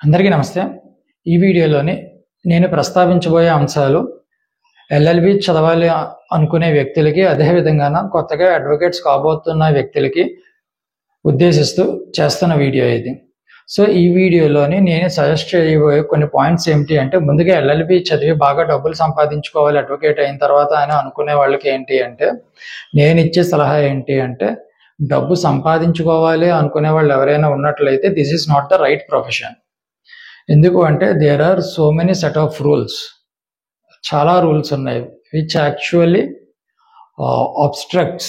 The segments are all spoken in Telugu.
అందరికీ నమస్తే. ఈ వీడియోలోని నేను ప్రస్తావించబోయే అంశాలు ఎల్ఎల్బి చదవాలి అనుకునే వ్యక్తులకి, అదేవిధంగా కొత్తగా అడ్వకేట్స్ కాబోతున్న వ్యక్తులకి ఉద్దేశిస్తూ చేస్తున్న వీడియో ఇది. సో ఈ వీడియోలోని నేను సజెస్ట్ చేయబోయే కొన్ని పాయింట్స్ ఏమిటి అంటే, ముందుగా ఎల్ఎల్బి చదివి బాగా డబ్బులు సంపాదించుకోవాలి అడ్వకేట్ అయిన తర్వాత అని అనుకునే వాళ్ళకి ఏంటి అంటే, నేను ఇచ్చే సలహా ఏంటి అంటే, డబ్బు సంపాదించుకోవాలి అనుకునే వాళ్ళు ఎవరైనా ఉన్నట్లయితే this is not the right profession. ఎందుకు అంటే there are so many set of rules, చాలా రూల్స్ ఉన్నాయి which actually obstructs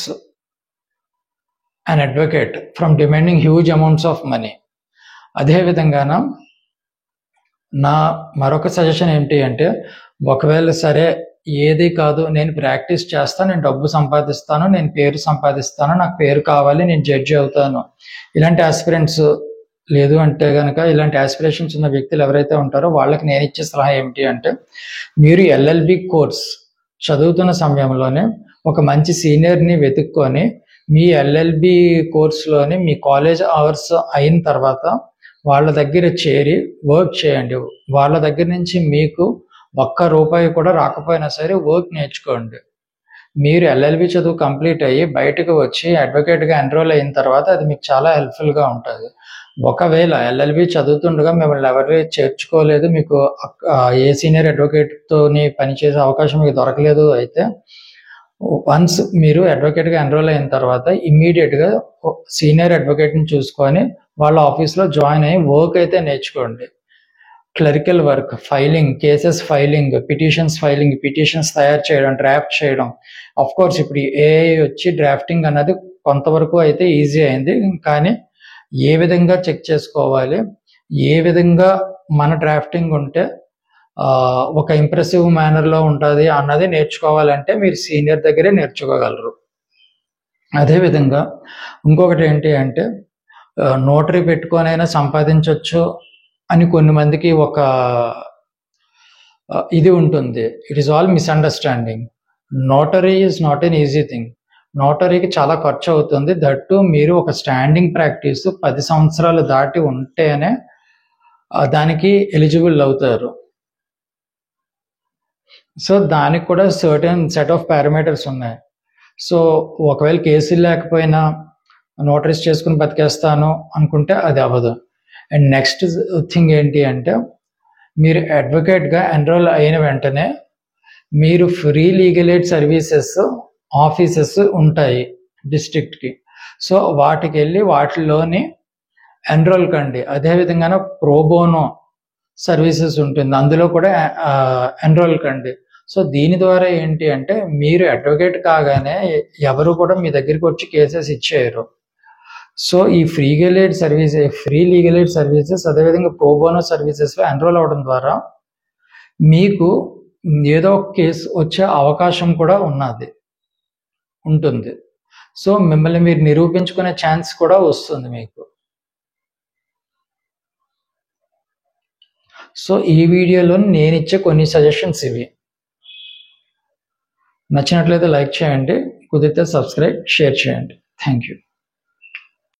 an advocate from demanding huge amounts of money. అదేవిధంగా నా మరొక సజెషన్ ఏంటి అంటే, ఒకవేళ సరే ఏది కాదు, నేను ప్రాక్టీస్ చేస్తాను, నేను డబ్బు సంపాదిస్తాను, నేను పేరు సంపాదిస్తాను, నాకు పేరు కావాలి, నేను జడ్జి అవుతాను, ఇలాంటి ఆస్పిరెంట్స్ లేదు అంటే కనుక, ఇలాంటి ఆస్పిరేషన్స్ ఉన్న వ్యక్తులు ఎవరైతే ఉంటారో వాళ్ళకి నేను ఇచ్చే సలహా ఏమిటి అంటే, మీరు ఎల్ఎల్బి కోర్స్ చదువుతున్న సమయంలోనే ఒక మంచి సీనియర్ని వెతుక్కొని మీ ఎల్ఎల్బి కోర్సులోని మీ కాలేజ్ అవర్స్ అయిన తర్వాత వాళ్ళ దగ్గర చేరి వర్క్ చేయండి. వాళ్ళ దగ్గర నుంచి మీకు ₹1 కూడా రాకపోయినా సరే వర్క్ నేర్చుకోండి. మీరు ఎల్ఎల్బి చదువు కంప్లీట్ అయ్యి బయటకు వచ్చి అడ్వకేట్గా ఎన్రోల్ అయిన తర్వాత అది మీకు చాలా హెల్ప్ఫుల్గా ఉంటుంది. ఒకవేళ ఎల్ఎల్బి చదువుతుండగా మిమ్మల్ని ఎవరు చేర్చుకోలేదు, మీకు ఏ సీనియర్ అడ్వకేట్తోని పనిచేసే అవకాశం మీకు దొరకలేదు అయితే, వన్స్ మీరు అడ్వకేట్గా ఎన్రోల్ అయిన తర్వాత ఇమ్మీడియట్గా సీనియర్ అడ్వకేట్ని చూసుకొని వాళ్ళ ఆఫీస్లో జాయిన్ అయ్యి వర్క్ అయితే నేర్చుకోండి. Clerical work, filing, cases filing, petitions తయారు చేయడం, డ్రాఫ్ట్ చేయడం. అఫ్ కోర్స్ ఇప్పుడు ఏఐ వచ్చి డ్రాఫ్టింగ్ అన్నది కొంతవరకు అయితే ఈజీ అయింది, కానీ ఏ విధంగా చెక్ చేసుకోవాలి, ఏ విధంగా మన డ్రాఫ్టింగ్ ఉంటే ఒక ఇంప్రెసివ్ మేనర్లో ఉంటుంది అన్నది నేర్చుకోవాలంటే మీరు సీనియర్ దగ్గరే నేర్చుకోగలరు. అదేవిధంగా ఇంకొకటి ఏంటి అంటే, నోటరీ పెట్టుకొనైనా సంపాదించవచ్చు అని కొన్ని మందికి ఒక ఇది ఉంటుంది. It is all misunderstanding. Notary is not an easy thing. నోటరీకి చాలా ఖర్చు అవుతుంది. దట్టు మీరు ఒక స్టాండింగ్ ప్రాక్టీస్ 10 సంవత్సరాలు దాటి ఉంటేనే దానికి ఎలిజిబుల్ అవుతారు. సో దానికి కూడా సర్టెన్ సెట్ ఆఫ్ పారామీటర్స్ ఉన్నాయి. సో ఒకవేళ కేసులు లేకపోయినా నోటరీస్ చేసుకుని బతికేస్తాను అనుకుంటే అది అవ్వదు. అండ్ నెక్స్ట్ థింగ్ ఏంటి అంటే, మీరు అడ్వకేట్గా ఎన్రోల్ అయిన వెంటనే మీరు free legal aid services offices ఉంటాయి డిస్ట్రిక్ట్కి. సో వాటికి వెళ్ళి వాటిలోని ఎన్రోల్ కండి. అదేవిధంగా ప్రోబోనో సర్వీసెస్ ఉంటుంది, అందులో కూడా ఎన్రోల్ కండి. సో దీని ద్వారా ఏంటి అంటే, మీరు అడ్వకేట్ కాగానే ఎవరు కూడా మీ దగ్గరికి వచ్చి కేసెస్ ఇచ్చేయరు. సో ఈ ఫ్రీ లీగల్ ఎయిడ్ సర్వీసెస్ అదేవిధంగా ప్రోబోనో సర్వీసెస్లో ఎన్రోల్ అవ్వడం ద్వారా మీకు ఏదో ఒక కేసు వచ్చే అవకాశం కూడా ఉంటుంది. సో మిమ్మల్ని మీరు నిరూపించుకునే ఛాన్స్ కూడా వస్తుంది మీకు. సో ఈ వీడియోలో నేను ఇచ్చే కొన్ని సజెషన్స్ ఇవి. నచ్చినట్లయితే లైక్ చేయండి, కుదిరితే సబ్స్క్రైబ్, షేర్ చేయండి. Thank you.